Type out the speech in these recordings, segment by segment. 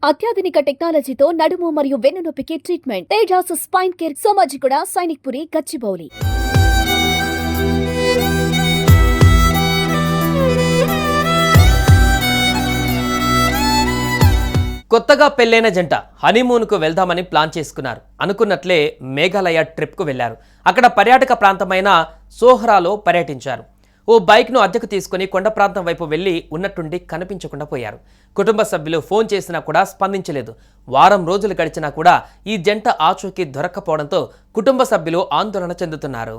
అత్యాధునిక టెక్నాలజీతో నడుము మరియు వెన్నునొప్పికి treatment Tejas spine care Somajiguda Sainikpuri Gachibowli. కొత్తగా పెళ్లైన జంట హనీమూన్కు వెళ్దామని ప్లాన్ చేసుకున్నారు. అనుకున్నట్లే మేఘాలయ ట్రిప్కు వెళ్లారు. అక్కడ పర్యాటక ప్రాంతమైన సోహ్రాలో పర్యటించారు. ఓ బైక్ను అద్దెకు తీసుకుని కొండ ప్రాంతం వైపు వెళ్లి ఉన్నట్టుండి కనిపించకుండా పోయారు. కుటుంబ సభ్యులు ఫోన్ చేసినా కూడా స్పందించలేదు. వారం రోజులు గడిచినా కూడా ఈ జంట ఆచూకీ దొరక్కపోవడంతో కుటుంబ సభ్యులు ఆందోళన చెందుతున్నారు.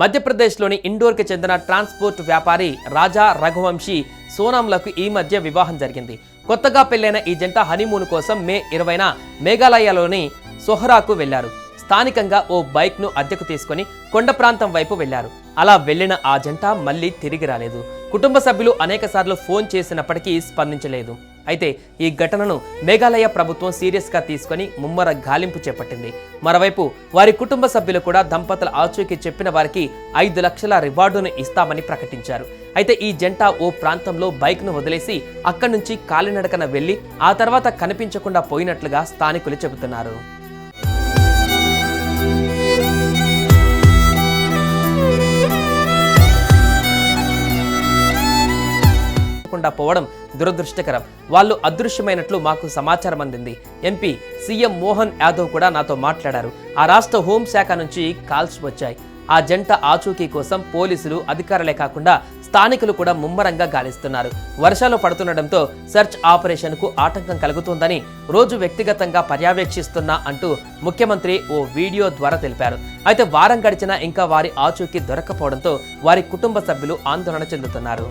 మధ్యప్రదేశ్లోని ఇండోర్కి చెందిన ట్రాన్స్పోర్ట్ వ్యాపారి రాజా రఘువంశీ సోనాంలకు ఈ మధ్య వివాహం జరిగింది. కొత్తగా పెళ్లైన ఈ జంట హనీమూన్ కోసం మే 20న మేఘాలయలోని సోహ్రాకు వెళ్లారు. స్థానికంగా ఓ బైక్ను అద్దెకు తీసుకుని కొండ ప్రాంతం వైపు వెళ్లారు. అలా వెళ్లిన ఆ జంట మళ్లీ తిరిగి రాలేదు. కుటుంబ సభ్యులు అనేకసార్లు ఫోన్ చేసినప్పటికీ స్పందించలేదు. అయితే ఈ ఘటనను మేఘాలయ ప్రభుత్వం సీరియస్గా తీసుకుని ముమ్మర గాలింపు చేపట్టింది. మరోవైపు వారి కుటుంబ సభ్యులు కూడా దంపతుల ఆచూకీ చెప్పిన వారికి 5 లక్షల రివార్డును ఇస్తామని ప్రకటించారు. అయితే ఈ జంట ఓ ప్రాంతంలో బైక్ను వదిలేసి అక్కడి నుంచి కాలినడకన వెళ్లి ఆ తర్వాత కనిపించకుండా పోయినట్లుగా స్థానికులు చెబుతున్నారు. పోవడం దురదృష్టకరం. వాళ్ళు అదృశ్యమైనట్లు మాకు సమాచారం అందింది. ఎంపీ సీఎం మోహన్ యాదవ్ కూడా నాతో మాట్లాడారు. ఆ రాష్ట్ర హోంశాఖ నుంచి కాల్స్ వచ్చాయి. ఆ జంట ఆచూకీ కోసం పోలీసులు అధికారులే కాకుండా స్థానికులు కూడా ముమ్మరంగా గాలిస్తున్నారు. వర్షాలు పడుతుండటంతో సెర్చ్ ఆపరేషన్ కు ఆటంకం కలుగుతుందని రోజు వ్యక్తిగతంగా పర్యవేక్షిస్తున్నా అంటూ ముఖ్యమంత్రి ఓ వీడియో ద్వారా తెలిపారు. అయితే వారం గడిచినా ఇంకా వారి ఆచూకీ దొరక్కపోవడంతో వారి కుటుంబ సభ్యులు ఆందోళన చెందుతున్నారు.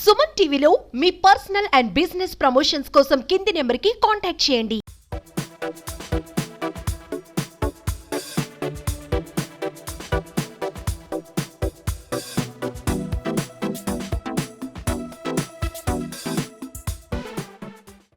సుమన్ టీవీలో మీ పర్సనల్ అండ్ బిజినెస్ ప్రమోషన్స్ కోసం కింది నెంబర్కి కాంటాక్ట్ చేయండి.